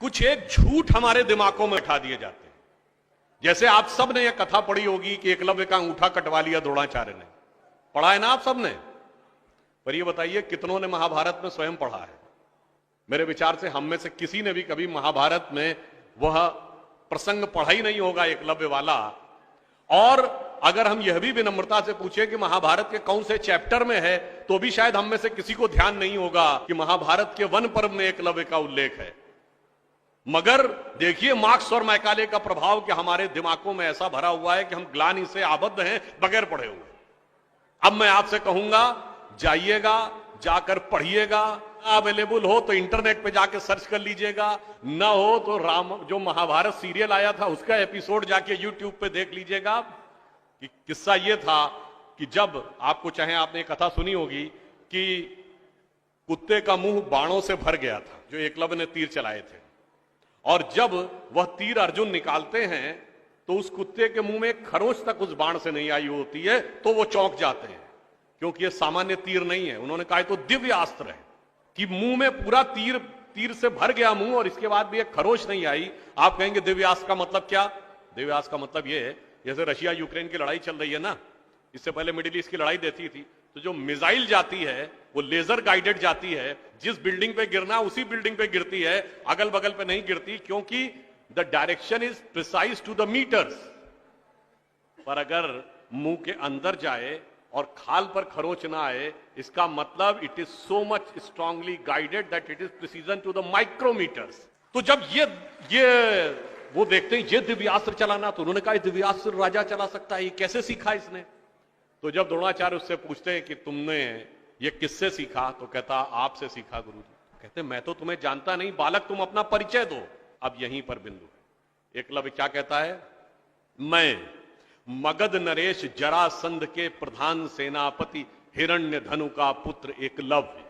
कुछ एक झूठ हमारे दिमागों में उठा दिए जाते हैं। जैसे आप सब ने यह कथा पढ़ी होगी कि एकलव्य का अंगूठा कटवा लिया द्रोणाचार्य ने। पढ़ा है ना आप सब ने? पर यह बताइए कितनों ने महाभारत में स्वयं पढ़ा है? मेरे विचार से हम में से किसी ने भी कभी महाभारत में वह प्रसंग पढ़ा ही नहीं होगा एकलव्य वाला। और अगर हम यह भी विनम्रता से पूछे कि महाभारत के कौन से चैप्टर में है, तो भी शायद हम में से किसी को ध्यान नहीं होगा कि महाभारत के वन पर्व में एकलव्य का उल्लेख है। मगर देखिए मार्क्स और मैकाले का प्रभाव कि हमारे दिमागों में ऐसा भरा हुआ है कि हम ग्लानि से आबद्ध हैं बगैर पढ़े हुए। अब मैं आपसे कहूंगा, जाइएगा, जाकर पढ़िएगा। अवेलेबल हो तो इंटरनेट पे जाके सर्च कर लीजिएगा, ना हो तो जो महाभारत सीरियल आया था उसका एपिसोड जाके यूट्यूब पे देख लीजिएगा। कि किस्सा यह था कि जब आपको, चाहे आपने कथा सुनी होगी कि कुत्ते का मुंह बाणों से भर गया था जो एकलव्य ने तीर चलाए थे, और जब वह तीर अर्जुन निकालते हैं तो उस कुत्ते के मुंह में एक खरोंच तक उस बाण से नहीं आई होती है, तो वो चौंक जाते हैं क्योंकि ये सामान्य तीर नहीं है। उन्होंने कहा तो दिव्य अस्त्र है कि मुंह में पूरा तीर से भर गया मुंह और इसके बाद भी एक खरोंच नहीं आई। आप कहेंगे दिव्यास्त्र का मतलब क्या? दिव्यास्त्र का मतलब यह है, जैसे रशिया यूक्रेन की लड़ाई चल रही है ना, इससे पहले मिडिल ईस्ट की लड़ाई देती थी, तो जो मिसाइल जाती है वो लेजर गाइडेड जाती है, जिस बिल्डिंग पे गिरना उसी बिल्डिंग पे गिरती है, अगल बगल पे नहीं गिरती, क्योंकि the direction is precise to the metres. पर अगर मुंह के अंदर जाए और खाल पर खरोंच ना आए, इसका मतलब it is so much strongly guided that it is precision to the micrometres. तो जब ये वो देखते हैं ये दिव्यास्त्र चलाना, तो उन्होंने कहा दिव्यास्त्र राजा चला सकता है, ये कैसे सीखा इसने? तो जब द्रोणाचार्य उससे पूछते हैं कि तुमने ये किससे सीखा, तो कहता आपसे सीखा गुरुजी। कहते मैं तो तुम्हें जानता नहीं बालक, तुम अपना परिचय दो। अब यहीं पर बिंदु है। एकलव्य क्या कहता है? मैं मगध नरेश जरासंध के प्रधान सेनापति हिरण्य धनु का पुत्र एकलव्य।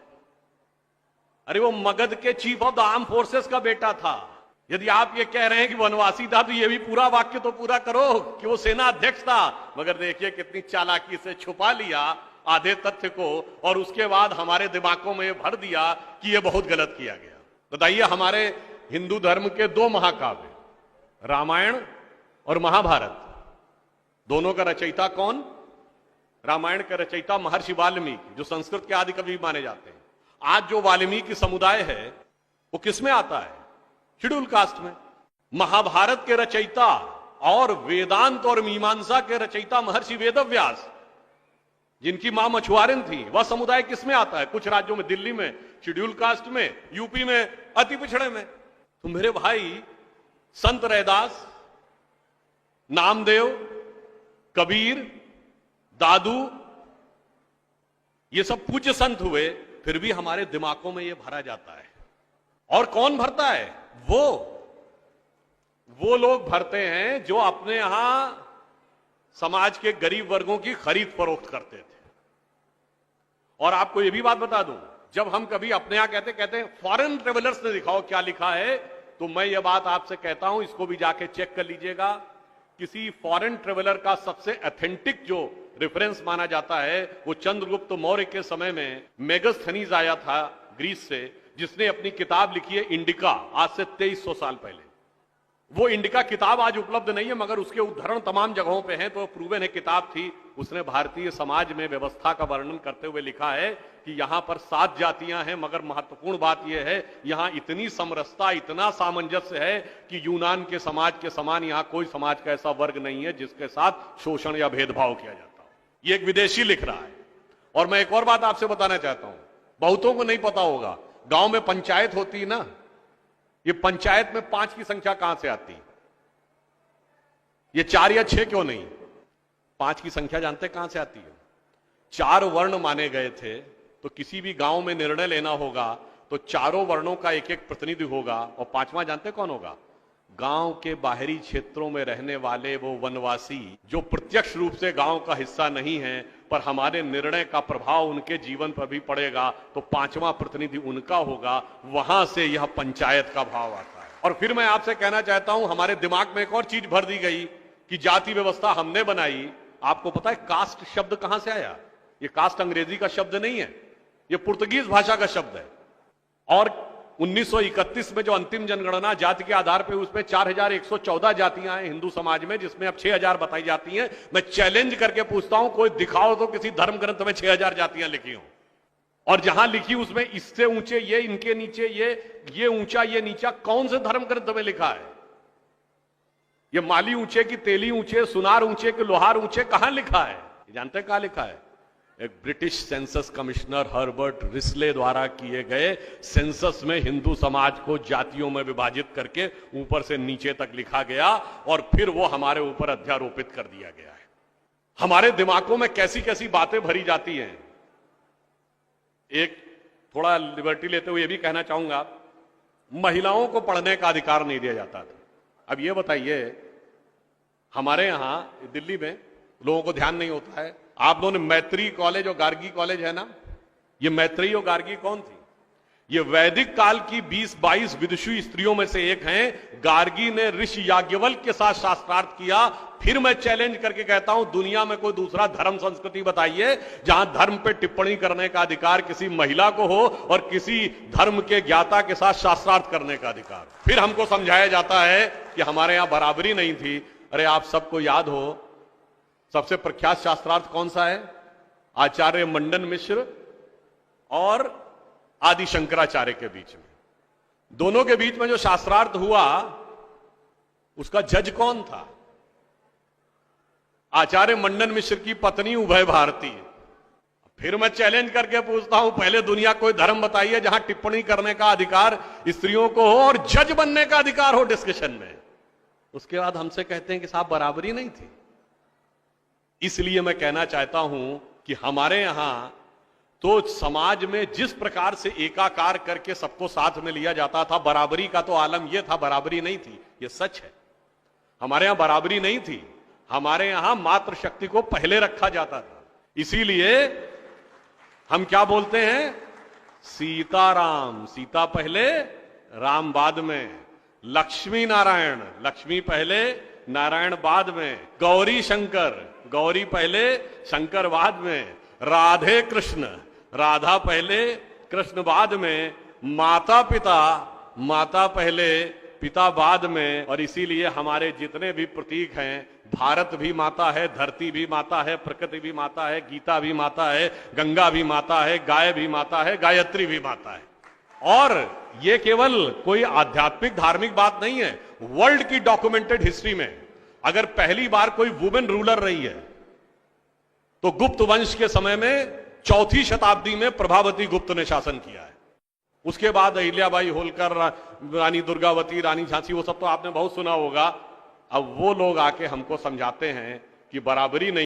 अरे वो मगध के chief of the arm forces का बेटा था। यदि आप ये कह रहे हैं कि वनवासी था, तो ये भी पूरा वाक्य तो पूरा करो कि वो सेना अध्यक्ष था। मगर देखिए कितनी चालाकी से छुपा लिया आधे तथ्य को, और उसके बाद हमारे दिमागों में भर दिया कि ये बहुत गलत किया गया। बताइए, हमारे हिंदू धर्म के दो महाकाव्य, रामायण और महाभारत, दोनों का रचयिता कौन? रामायण का रचयिता महर्षि वाल्मीकि, जो संस्कृत के आदि कवि माने जाते हैं। आज जो वाल्मीकि समुदाय है वो किसमें आता है? शेड्यूल कास्ट में। महाभारत के रचयिता और वेदांत और मीमांसा के रचयिता महर्षि वेदव्यास, जिनकी मां मछुआरिन थी, वह समुदाय किसमें आता है? कुछ राज्यों में, दिल्ली में शेड्यूल कास्ट में, यूपी में अति पिछड़े में। तो मेरे भाई, संत रैदास, नामदेव, कबीर, दादू, ये सब पूज्य संत हुए, फिर भी हमारे दिमागों में ये भरा जाता है। और कौन भरता है? वो लोग भरते हैं जो अपने यहां समाज के गरीब वर्गों की खरीद फरोख्त करते थे। और आपको यह भी बात बता दूं, जब हम कभी अपने यहां कहते हैं फॉरेन ट्रेवलर्स ने दिखाओ क्या लिखा है, तो मैं यह बात आपसे कहता हूं, इसको भी जाके चेक कर लीजिएगा। किसी फॉरेन ट्रेवलर का सबसे ऑथेंटिक जो रेफरेंस माना जाता है, वो चंद्रगुप्त मौर्य के समय में मेगस्थनीज आया था ग्रीस से, जिसने अपनी किताब लिखी है इंडिका, आज से 2300 साल पहले। वो इंडिका किताब आज उपलब्ध नहीं है, मगर उसके उद्धरण तमाम जगहों पे हैं, तो प्रूवन है किताब थी। उसने भारतीय समाज में व्यवस्था का वर्णन करते हुए लिखा है कि यहां पर 7 जातियां हैं, मगर महत्वपूर्ण बात यह है यहां इतनी समरसता, इतना सामंजस्य है कि यूनान के समाज के समान यहां कोई समाज का ऐसा वर्ग नहीं है जिसके साथ शोषण या भेदभाव किया जाता हो। ये एक विदेशी लिख रहा है। और मैं एक और बात आपसे बताना चाहता हूं, बहुतों को नहीं पता होगा, गांव में पंचायत होती है ना, ये पंचायत में 5 की संख्या कहां से आती है? ये 4 या 6 क्यों नहीं? 5 की संख्या जानते कहां से आती है? 4 वर्ण माने गए थे, तो किसी भी गांव में निर्णय लेना होगा तो चारों वर्णों का एक एक प्रतिनिधि होगा, और 5वां जानते कौन होगा? गांव के बाहरी क्षेत्रों में रहने वाले वो वनवासी जो प्रत्यक्ष रूप से गांव का हिस्सा नहीं है, पर हमारे निर्णय का प्रभाव उनके जीवन पर भी पड़ेगा, तो 5वां प्रतिनिधि उनका होगा। वहां से यह पंचायत का भाव आता है। और फिर मैं आपसे कहना चाहता हूं, हमारे दिमाग में एक और चीज भर दी गई कि जाति व्यवस्था हमने बनाई। आपको पता है कास्ट शब्द कहां से आया? ये कास्ट अंग्रेजी का शब्द नहीं है, ये पुर्तगीज भाषा का शब्द है। और 1931 में जो अंतिम जनगणना जाति के आधार पर उसमें 4114 जातियां हैं हिंदू समाज में, जिसमें अब 6000 बताई जाती हैं। मैं चैलेंज करके पूछता हूं, कोई दिखाओ तो किसी धर्म ग्रंथ में 6000 जातियां लिखी हो, और जहां लिखी उसमें इससे ऊंचे ये, इनके नीचे ये ऊंचा ये नीचा, कौन से धर्म ग्रंथ में लिखा है? ये माली ऊंचे की तेली ऊंचे, सुनार ऊंचे कि लोहार ऊंचे, कहां लिखा है? जानते हैं कहां लिखा है? एक British census commissioner Herbert Risley द्वारा किए गए सेंसस में हिंदू समाज को जातियों में विभाजित करके ऊपर से नीचे तक लिखा गया, और फिर वो हमारे ऊपर अध्यारोपित कर दिया गया है। हमारे दिमागों में कैसी कैसी बातें भरी जाती हैं। एक थोड़ा लिबर्टी लेते हुए यह भी कहना चाहूंगा, महिलाओं को पढ़ने का अधिकार नहीं दिया जाता था। अब यह बताइए, हमारे यहां दिल्ली में लोगों को ध्यान नहीं होता है, आप लोगों ने मैत्री कॉलेज और गार्गी कॉलेज है ना, ये मैत्री और गार्गी कौन थी? ये वैदिक काल की 20-22 विदुषी स्त्रियों में से एक हैं। गार्गी ने ऋषि याज्ञवल्क्य के साथ शास्त्रार्थ किया। फिर मैं चैलेंज करके कहता हूं, दुनिया में कोई दूसरा धर्म संस्कृति बताइए जहां धर्म पे टिप्पणी करने का अधिकार किसी महिला को हो और किसी धर्म के ज्ञाता के साथ शास्त्रार्थ करने का अधिकार। फिर हमको समझाया जाता है कि हमारे यहां बराबरी नहीं थी। अरे आप सबको याद हो, सबसे प्रख्यात शास्त्रार्थ कौन सा है? आचार्य मंडन मिश्र और आदि शंकराचार्य के बीच में, दोनों के बीच में जो शास्त्रार्थ हुआ उसका जज कौन था? आचार्य मंडन मिश्र की पत्नी उभय भारती। फिर मैं चैलेंज करके पूछता हूं, पहले दुनिया कोई धर्म बताइए जहां टिप्पणी करने का अधिकार स्त्रियों को हो और जज बनने का अधिकार हो डिस्कशन में। उसके बाद हमसे कहते हैं कि साहब बराबरी नहीं थी। इसलिए मैं कहना चाहता हूं कि हमारे यहां तो समाज में जिस प्रकार से एकाकार करके सबको साथ में लिया जाता था, बराबरी का तो आलम यह था, बराबरी नहीं थी, यह सच है। हमारे यहां बराबरी नहीं थी, हमारे यहां मातृशक्ति को पहले रखा जाता था। इसीलिए हम क्या बोलते हैं? सीताराम, सीता पहले राम बाद में। लक्ष्मी नारायण, लक्ष्मी पहले नारायण बाद में। गौरी शंकर, गौरी पहले शंकर बाद में। राधे कृष्ण, राधा पहले कृष्ण बाद में। माता पिता, माता पहले पिता बाद में। और इसीलिए हमारे जितने भी प्रतीक हैं, भारत भी माता है, धरती भी माता है, प्रकृति भी माता है, गीता भी माता है, गंगा भी माता है, गाय भी माता है, गायत्री भी माता है। और ये केवल कोई आध्यात्मिक धार्मिक बात नहीं है। वर्ल्ड की डॉक्यूमेंटेड हिस्ट्री में अगर पहली बार कोई वुमेन रूलर रही है तो गुप्त वंश के समय में 4वीं शताब्दी में प्रभावती गुप्त ने शासन किया है। उसके बाद अहिल्याबाई होलकर, रानी दुर्गावती, रानी झांसी, वो सब तो आपने बहुत सुना होगा। अब वो लोग आके हमको समझाते हैं कि बराबरी नहीं